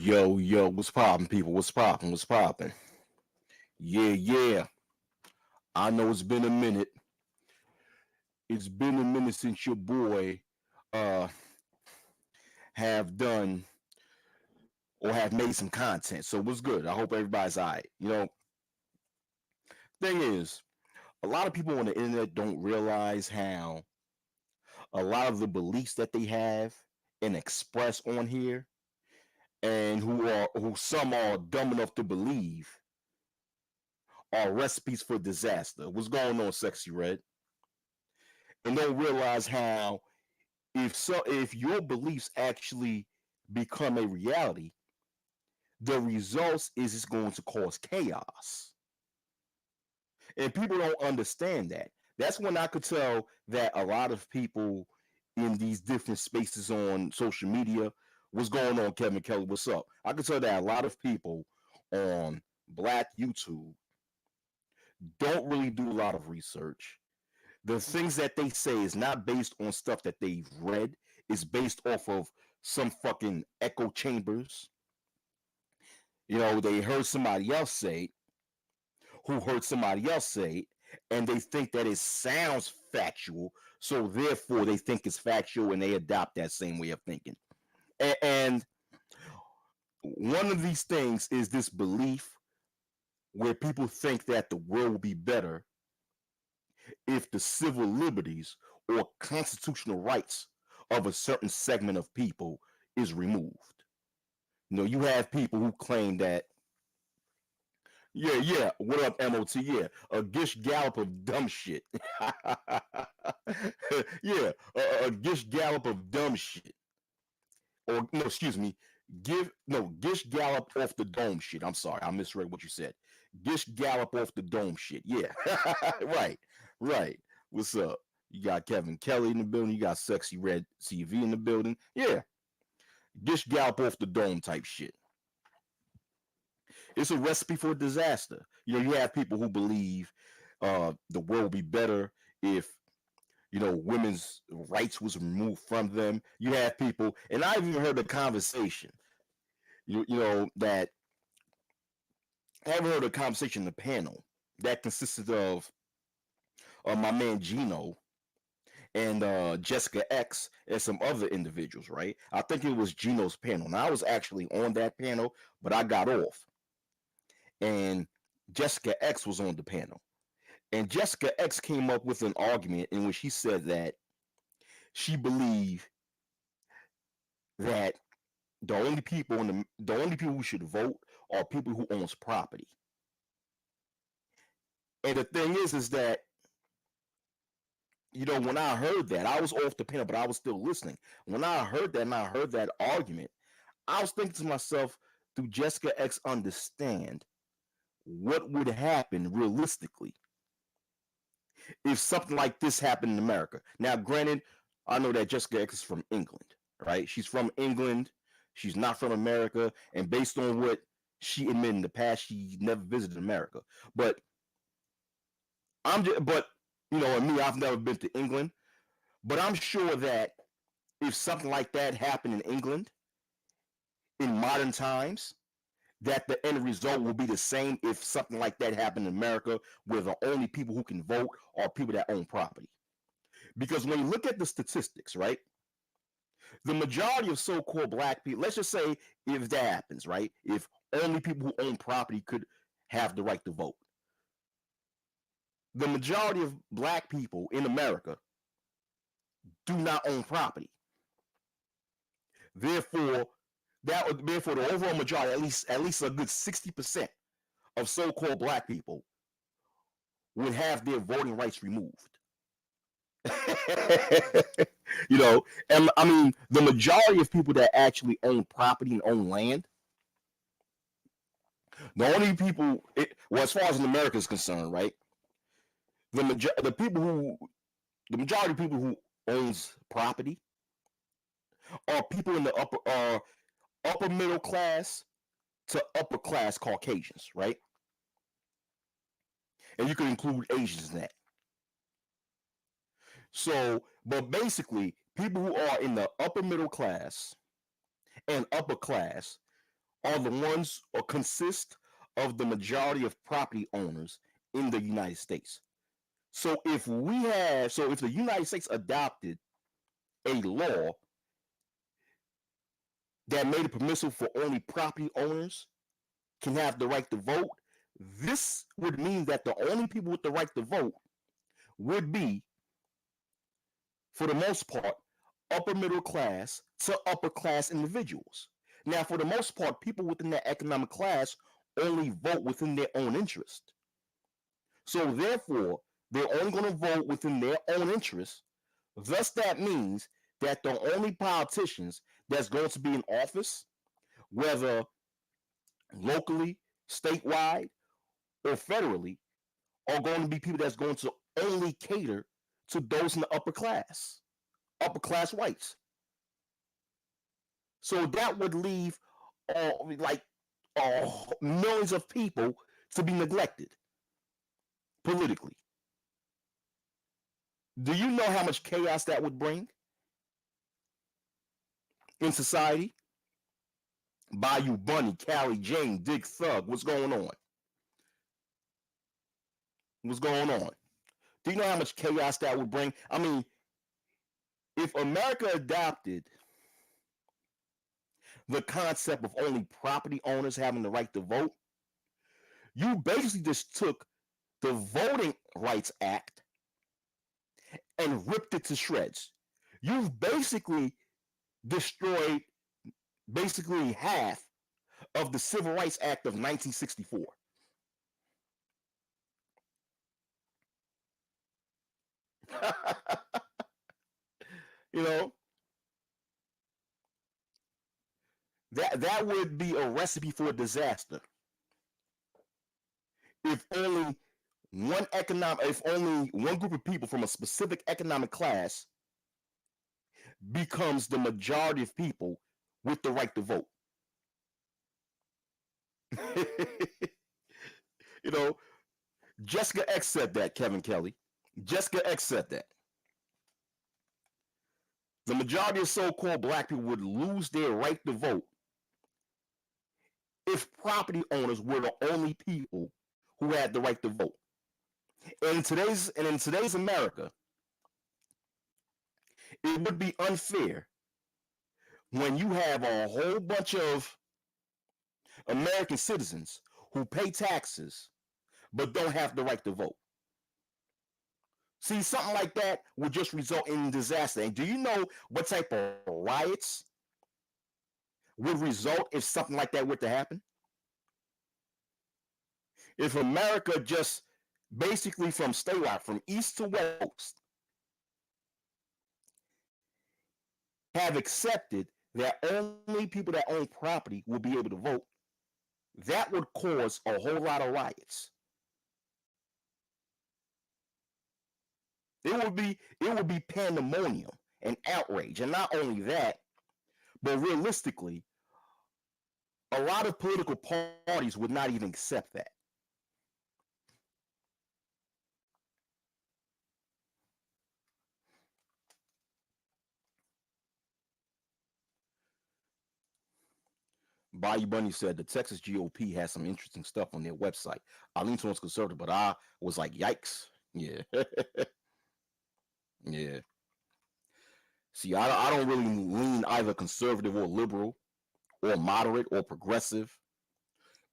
Yo, yo, what's poppin', people? What's poppin'? What's poppin'? Yeah, yeah. I know it's been a minute. It's been a minute since your boy uh have done or have made some content. So what's good? I hope everybody's all right. Thing is, a lot of people on the internet don't realize how a lot of the beliefs that they have and express on here, and who some are dumb enough to believe, are recipes for disaster. What's going on, Sexy Red? And don't realize how if your beliefs actually become a reality, the results is it's going to cause chaos. And people don't understand that. That's when I could tell that a lot of people in these different spaces on social media, what's going on, Kevin Kelly? What's up? I could tell that a lot of people on Black YouTube don't really do a lot of research. The things that they say is not based on stuff that they've read. It's based off of some fucking echo chambers. They heard somebody else say, who heard somebody else say, and they think that it sounds factual. So therefore, they think it's factual, and they adopt that same way of thinking. And one of these things is this belief where people think that the world will be better if the civil liberties or constitutional rights of a certain segment of people is removed. You have people who claim that, yeah, yeah, what up, MOT? Yeah, a gish gallop of dumb shit. Yeah, a gish gallop of dumb shit. Or, no, excuse me, gish gallop off the dome shit. I'm sorry, I misread what you said. Gish gallop off the dome shit. Yeah, right, right. What's up? You got Kevin Kelly in the building. You got Sexy Red TV in the building. Yeah, gish gallop off the dome type shit. It's a recipe for disaster. You have people who believe the world will be better if women's rights was removed from them. You have people, and I've even heard a conversation. That I haven't heard a conversation in the panel that consisted of my man Gino and Jessica X and some other individuals. Right? I think it was Gino's panel. Now I was actually on that panel, but I got off, and Jessica X was on the panel. And Jessica X came up with an argument in which she said that she believed that the only people who should vote are people who owns property. And the thing is that when I heard that, I was off the panel, but I was still listening. When I heard that and I heard that argument, I was thinking to myself, do Jessica X understand what would happen realistically if something like this happened in America? Now, granted, I know that Jessica X is from England, right? She's from England. She's not from America. And based on what she admitted in the past, she never visited America. But and me, I've never been to England. But I'm sure that if something like that happened in England in modern times, that the end result will be the same if something like that happened in America, where the only people who can vote are people that own property. Because when you look at the statistics, right, the majority of so-called black people, let's just say if that happens, right, if only people who own property could have the right to vote, the majority of black people in America do not own property. Therefore, therefore the overall majority, at least a good 60% of so-called black people would have their voting rights removed. And I mean, the majority of people that actually own property and own land, the only people, well, as far as in America is concerned, right? The majority of people who owns property are people in the upper middle class to upper class Caucasians, right? And you can include Asians in that. So, but basically, people who are in the upper middle class and upper class are the ones or consist of the majority of property owners in the United States. So if the United States adopted a law that made it permissible for only property owners can have the right to vote, this would mean that the only people with the right to vote would be, for the most part, upper middle class to upper class individuals. Now, for the most part, people within that economic class only vote within their own interest. So, therefore, they're only going to vote within their own interest. Thus, that means that the only politicians that's going to be in office, whether locally, statewide, or federally, are going to be people that's going to only cater to those in the upper class whites. So that would leave like millions of people to be neglected politically. Do you know how much chaos that would bring in society? Bayou Bunny, Callie Jane, Dick Thug, what's going on? What's going on? Do you know how much chaos that would bring? I mean, if America adopted the concept of only property owners having the right to vote, you basically just took the Voting Rights Act and ripped it to shreds. You've basically destroyed basically half of the Civil Rights Act of 1964. You know, that would be a recipe for a disaster. If only if only one group of people from a specific economic class becomes the majority of people with the right to vote. You know, Jessica X said that, Kevin Kelly. Jessica X said that. The majority of so-called black people would lose their right to vote if property owners were the only people who had the right to vote. And in today's America, it would be unfair when you have a whole bunch of American citizens who pay taxes but don't have the right to vote. See, something like that would just result in disaster. And do you know what type of riots would result if something like that were to happen? If America just basically from statewide, from east to west, have accepted that only people that own property will be able to vote, that would cause a whole lot of riots. It would be pandemonium and outrage. And not only that, but realistically, a lot of political parties would not even accept that. Bayou Bunny said the Texas GOP has some interesting stuff on their website. I lean towards conservative, but I was like, yikes. Yeah. Yeah. See, I don't really lean either conservative or liberal or moderate or progressive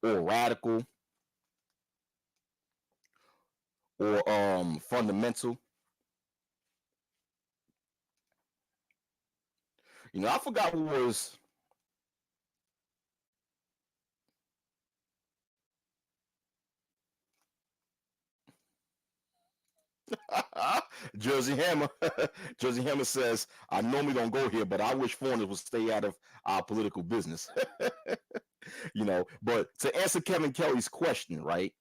or radical or fundamental. You know, I forgot who was Jersey Hammer. Jersey Hammer says, I normally don't go here, but I wish foreigners would stay out of our political business. You know, but to answer Kevin Kelly's question, right?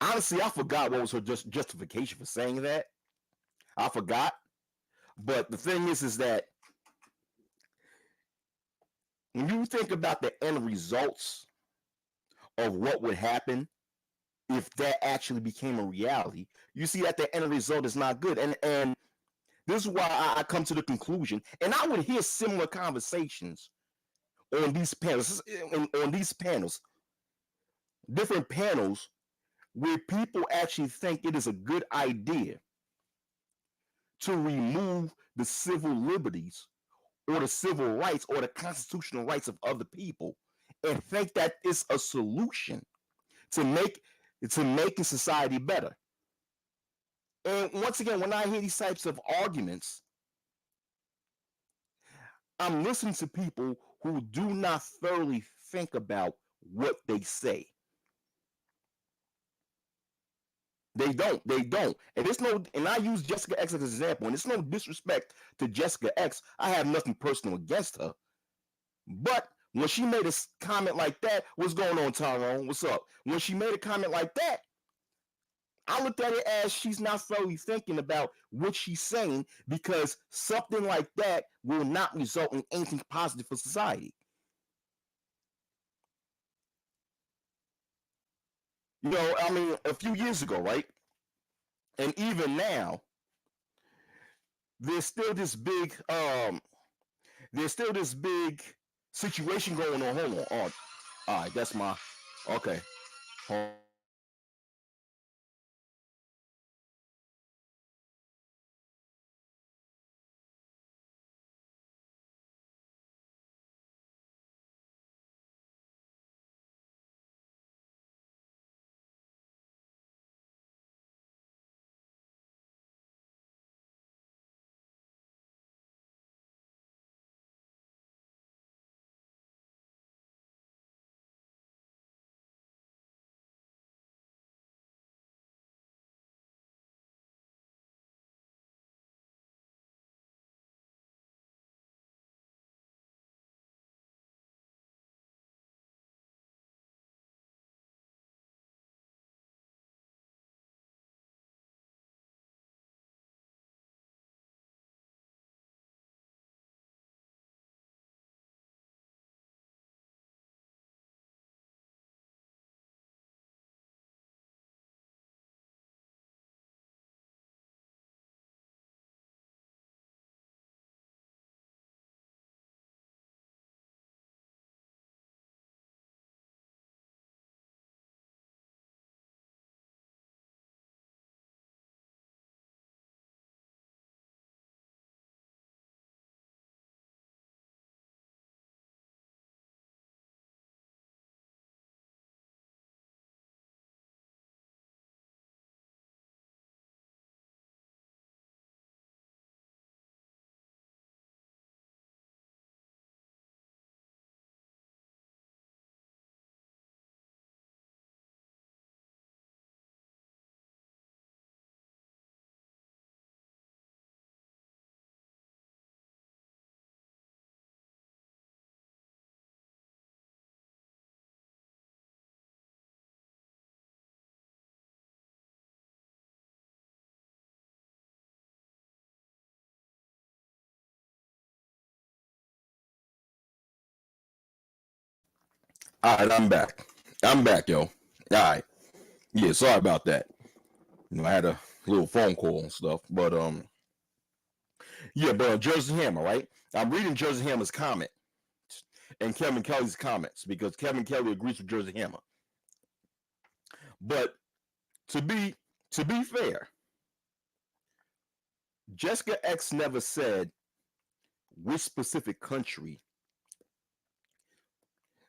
Honestly, I forgot what was her justification for saying that. I forgot. But the thing is that when you think about the end results of what would happen if that actually became a reality, you see that the end result is not good. And this is why I come to the conclusion, and I would hear similar conversations on these panels, on these panels, different panels where people actually think it is a good idea to remove the civil liberties or the civil rights or the constitutional rights of other people and think that it's a solution to making society better. And once again, when I hear these types of arguments, I'm listening to people who do not thoroughly think about what they say. They don't. They don't. And it's no. And I use Jessica X as an example. And it's no disrespect to Jessica X. I have nothing personal against her. But when she made a comment like that, what's going on, Tyrone? What's up? When she made a comment like that, I looked at it as she's not thoroughly thinking about what she's saying, because something like that will not result in anything positive for society. I mean, a few years ago, right? And even now, there's still this big there's still this big situation going on. Hold on. Oh, all right, that's my okay. Hold All right, I'm back. I'm back, yo. All right. Yeah, sorry about that. I had a little phone call and stuff, but yeah, but Jersey Hammer, right? I'm reading Jersey Hammer's comment and Kevin Kelly's comments because Kevin Kelly agrees with Jersey Hammer. But to be to be fair, Jessica X never said which specific country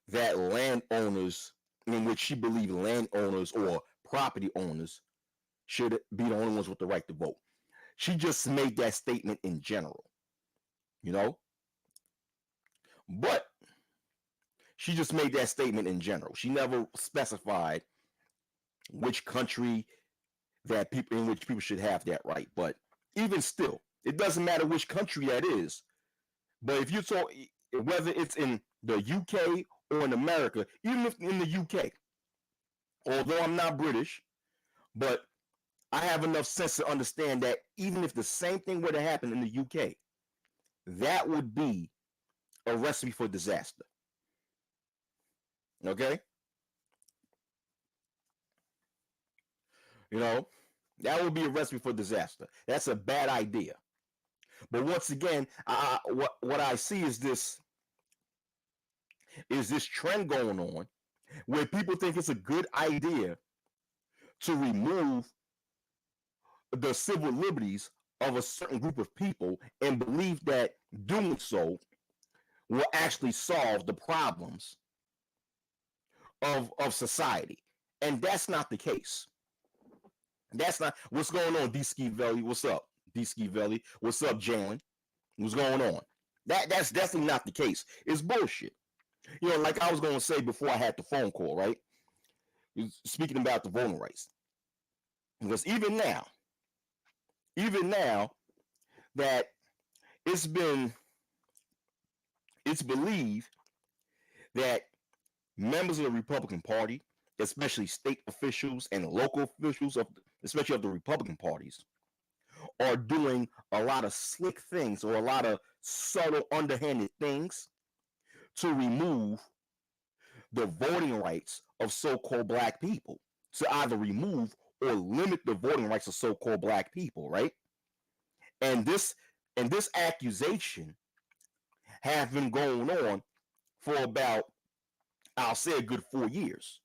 that landowners, in which she believed landowners or property owners should be the only ones with the right to vote. She just made that statement in general, you know? But she just made that statement in general. She never specified which country that people in which people should have that right. But even still, it doesn't matter which country that is. But if you talk, whether it's in the UK or in America, even if in the UK, although I'm not British, but I have enough sense to understand that even if the same thing were to happen in the UK, that would be a recipe for disaster. Okay? You know, that would be a recipe for disaster. That's a bad idea. But once again, what I see is this is this trend going on where people think it's a good idea to remove the civil liberties of a certain group of people and believe that doing so will actually solve the problems of society. And that's not the case. That's not what's going on, D Ski Valley. What's up? D Ski Valley. What's up, Jalen? What's going on? That's definitely not the case. It's bullshit. You know, like I was gonna say before I had the phone call, right? Speaking about the voting rights. Because even now that it's been it's believed that members of the Republican Party, especially state officials and local officials of especially of the Republican parties, are doing a lot of slick things or a lot of subtle underhanded things to remove the voting rights of so-called black people, to either remove or limit the voting rights of so-called black people, right? And this accusation have been going on for about, I'll say, a good 4 years.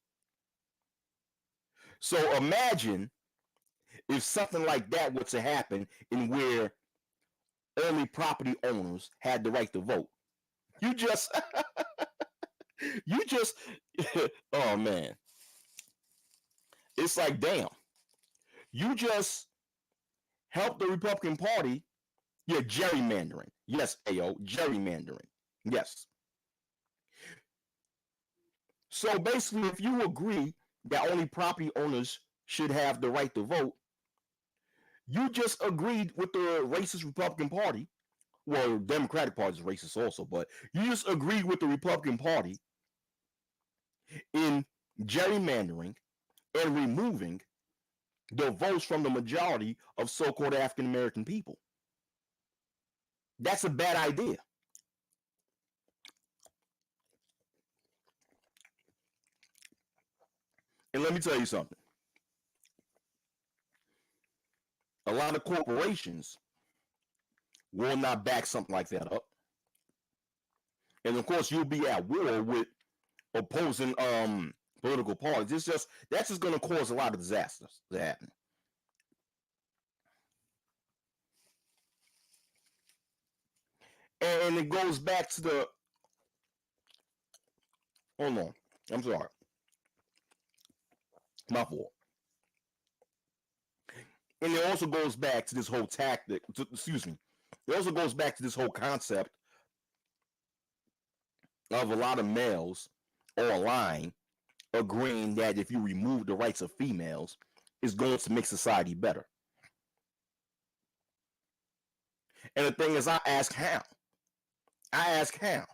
So imagine if something like that were to happen in where only property owners had the right to vote. You just you just oh man. It's like, damn. You just help the Republican Party. Yeah, gerrymandering. Yes, AO, gerrymandering. Yes. So basically, if you agree that only property owners should have the right to vote, you just agreed with the racist Republican Party. Well, Democratic Party is racist also, but you just agreed with the Republican Party in gerrymandering and removing the votes from the majority of so-called African American people. That's a bad idea. And let me tell you something. A lot of corporations will not back something like that up. And of course, you'll be at war with opposing political parties. That's just going to cause a lot of disasters to happen. And it goes back to the hold on. I'm sorry. My fault. And it also goes back to this whole tactic. Excuse me. It also goes back to this whole concept of a lot of males online agreeing that if you remove the rights of females, it's going to make society better. And the thing is, I ask how. I ask how.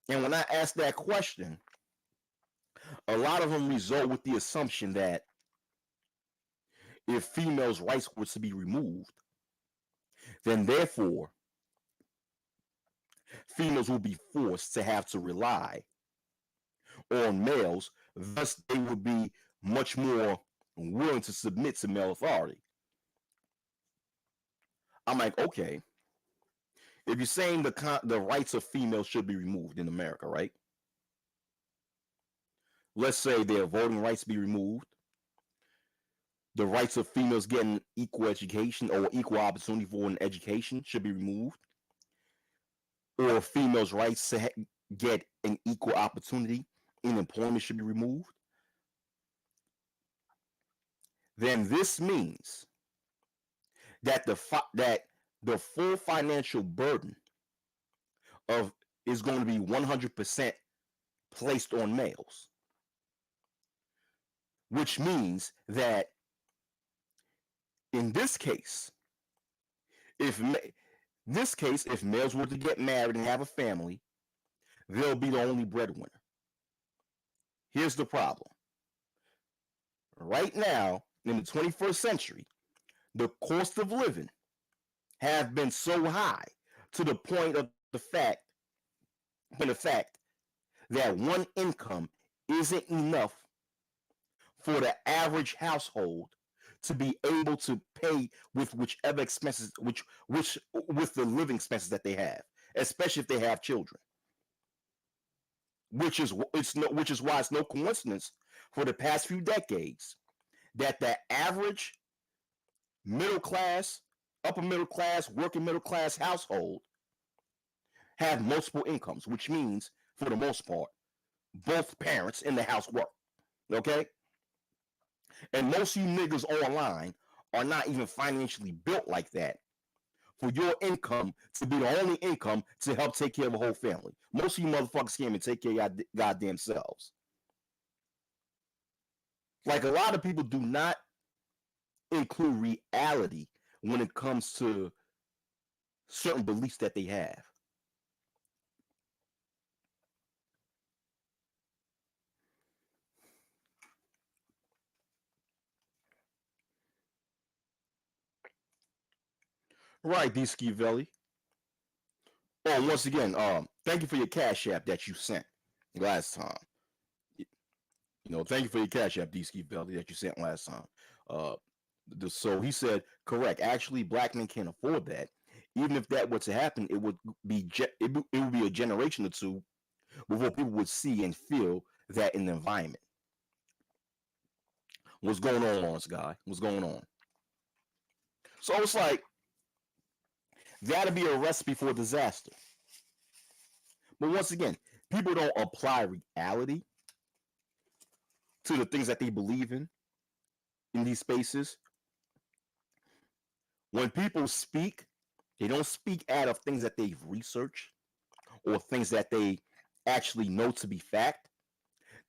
And when I ask that question, a lot of them result with the assumption that if females' rights were to be removed, then therefore females will be forced to have to rely on males, thus they would be much more willing to submit to male authority. I'm like, okay, if you're saying the rights of females should be removed in America, right? Let's say their voting rights be removed, the rights of females getting equal education or equal opportunity for an education should be removed, or females' rights to get an equal opportunity in employment should be removed, then this means that the full financial burden of is going to be 100% placed on males, which means that in this case, if males were to get married and have a family, they'll be the only breadwinner. Here's the problem. Right now, in the 21st century, the cost of living have been so high to the point of the fact that one income isn't enough for the average household to be able to pay with whichever expenses, which with the living expenses that they have, especially if they have children. which is why it's no coincidence for the past few decades that the average middle class, upper middle class, working middle class household have multiple incomes, which means for the most part, both parents in the house work. Okay? And most of you niggas online are not even financially built like that for your income to be the only income to help take care of a whole family. Most of you motherfuckers can't even take care of your goddamn selves. Like a lot of people do not include reality when it comes to certain beliefs that they have. Right, D Skivelli. Oh, once again, thank you for your cash app that you sent last time. Thank you for your cash app, D Skivelli, that you sent last time. Uh, so he said, correct. Actually, black men can't afford that. Even if that were to happen, it would be a generation or two before people would see and feel that in the environment. What's going on, Lawrence guy? What's going on? So it's like that'd be a recipe for disaster. But once again, people don't apply reality to the things that they believe in these spaces. When people speak, they don't speak out of things that they've researched or things that they actually know to be fact.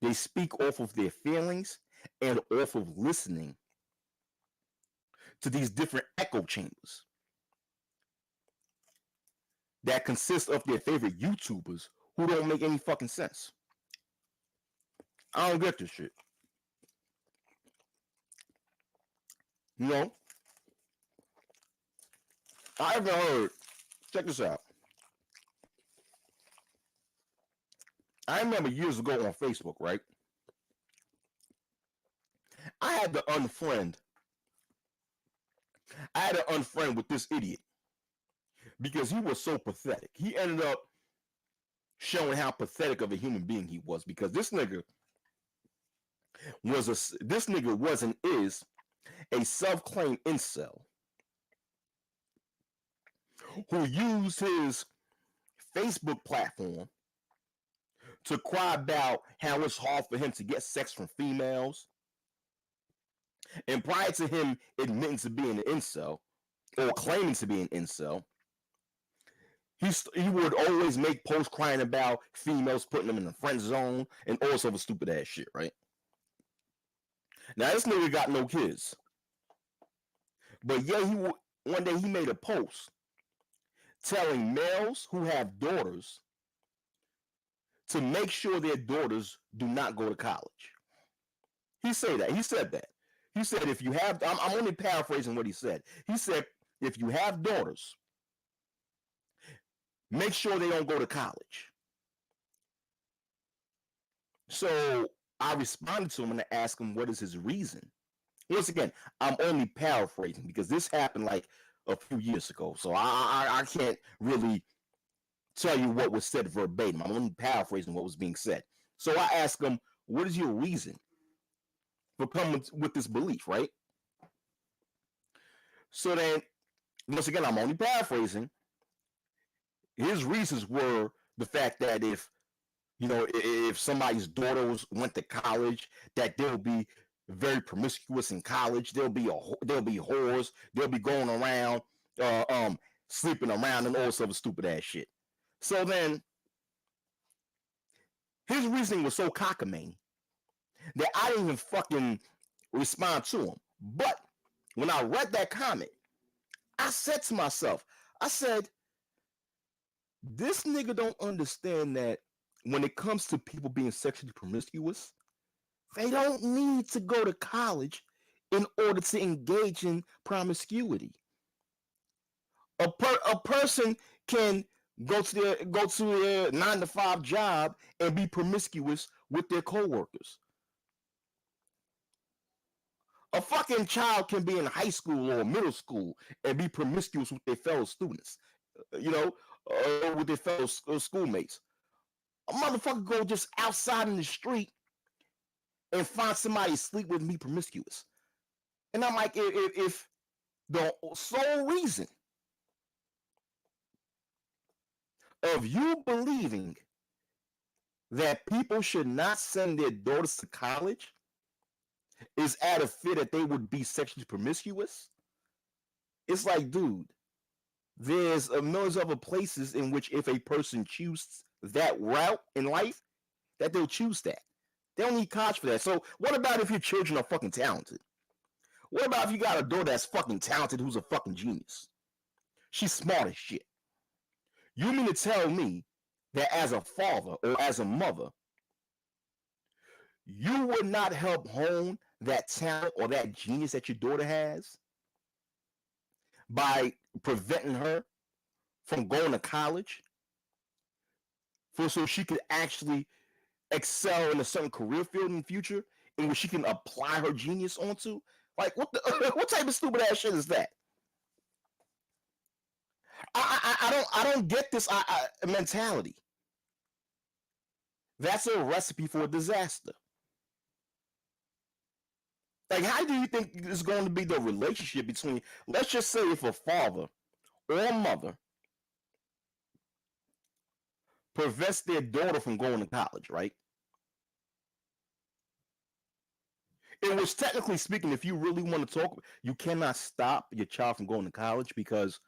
They speak off of their feelings and off of listening to these different echo chambers that consist of their favorite YouTubers who don't make any fucking sense. I don't get this shit. You know? I haven't heard. Check this out. I remember years ago on Facebook, right? I had to unfriend. I had to unfriend with this idiot because he was so pathetic. He ended up showing how pathetic of a human being he was because this nigga was and is a self-claimed incel who used his Facebook platform to cry about how it's hard for him to get sex from females. And prior to him admitting to being an incel or claiming to be an incel, he would always make posts crying about females putting him in the friend zone and all sorts of stupid ass shit, right? Now this nigga got no kids, but yeah, one day he made a post telling males who have daughters to make sure their daughters do not go to college. He said that. He said if you have, I'm only paraphrasing what he said. He said if you have daughters, make sure they don't go to college. So I responded to him and I asked him what is his reason. Once again, I'm only paraphrasing because this happened like a few years ago, so I can't really tell you what was said verbatim. I'm only paraphrasing what was being said. So I asked him, what is your reason for coming with this belief, right? So then, once again, I'm only paraphrasing. His reasons were the fact that if somebody's daughters went to college, that they'll be very promiscuous in college. There'll be whores. They'll be going around, sleeping around and all sorts of stupid ass shit. So then, his reasoning was so cockamamie that I didn't even fucking respond to him. But when I read that comment, I said to myself, I said, this nigga don't understand that when it comes to people being sexually promiscuous, they don't need to go to college in order to engage in promiscuity. A person can go to their 9-to-5 job and be promiscuous with their coworkers. A fucking child can be in high school or middle school and be promiscuous with their fellow students, with their fellow schoolmates. A motherfucker go just outside in the street and find somebody sleep with me promiscuous. And I'm like, if the sole reason of you believing that people should not send their daughters to college is out of fear that they would be sexually promiscuous, it's like, dude, there's a millions of other places in which if a person chooses that route in life, that they'll choose that. They don't need college for that. So what about if your children are fucking talented? What about if you got a daughter that's fucking talented who's a fucking genius? She's smart as shit. You mean to tell me that as a father or as a mother, you would not help hone that talent or that genius that your daughter has by preventing her from going to college so she could actually excel in a certain career field in the future in which she can apply her genius onto? Like, what type of stupid ass shit is that? I don't get this mentality. That's a recipe for a disaster. Like, how do you think is going to be the relationship between, let's just say, if a father or a mother prevents their daughter from going to college, right? In which, technically speaking, if you really want to talk, you cannot stop your child from going to college because,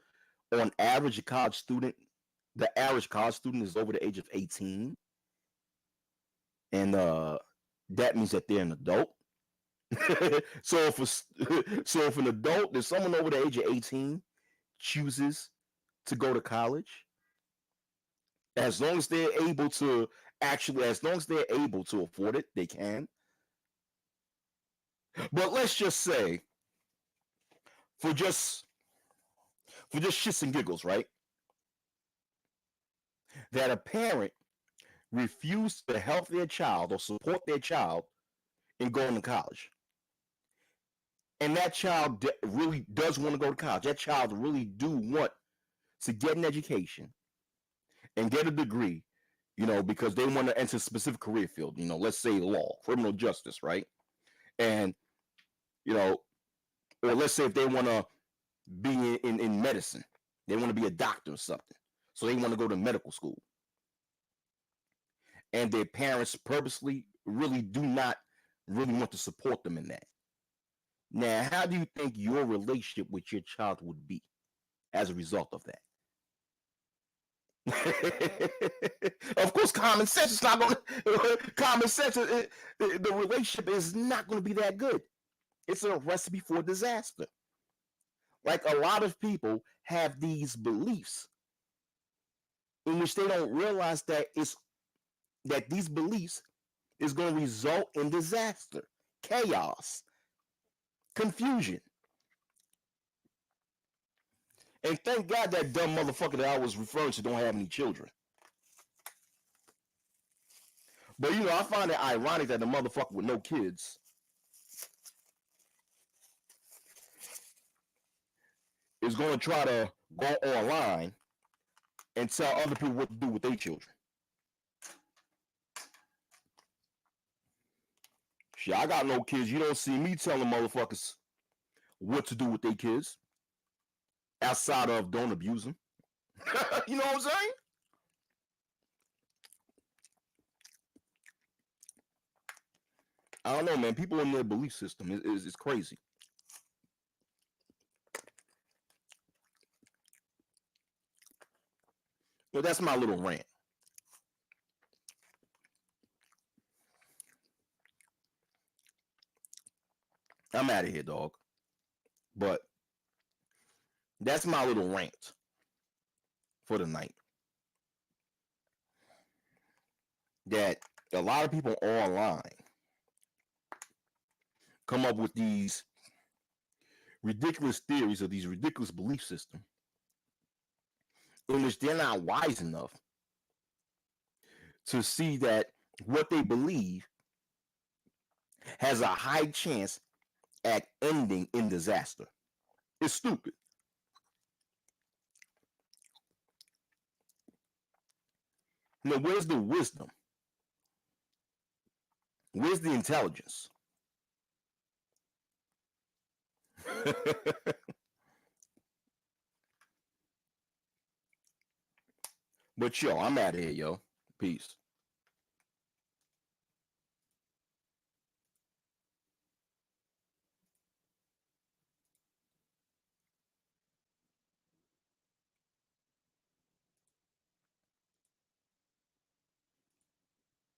on average, the average college student is over the age of 18, and that means that they're an adult. so if an adult, if someone over the age of 18 chooses to go to college, as long as they're able to afford it, they can. But let's just say, for just shits and giggles, right, that a parent refused to help their child or support their child in going to college, and that child really does want to go to college, that child really do want to get an education and get a degree, because they want to enter a specific career field, let's say law, criminal justice, right? And, or let's say if they want to be in medicine, they want to be a doctor or something, so they want to go to medical school, and their parents purposely really do not really want to support them in that. Now, how do you think your relationship with your child would be as a result of that? Of course, common sense is not going to. Common sense, the relationship is not going to be that good. It's a recipe for disaster. Like, a lot of people have these beliefs in which they don't realize that these beliefs is going to result in disaster, chaos, confusion. And thank God that dumb motherfucker that I was referring to don't have any children. But I find it ironic that the motherfucker with no kids is going to try to go online and tell other people what to do with their children. Shit, I got no kids. You don't see me telling motherfuckers what to do with their kids outside of don't abuse them. You know what I'm saying? I don't know, man. People in their belief system is crazy. Well, that's my little rant. I'm out of here, dog. But that's my little rant for the night. That a lot of people online come up with these ridiculous theories or these ridiculous belief systems in which they're not wise enough to see that what they believe has a high chance at ending in disaster. It's stupid. No, where's the wisdom? Where's the intelligence? But yo, I'm out of here, yo. Peace.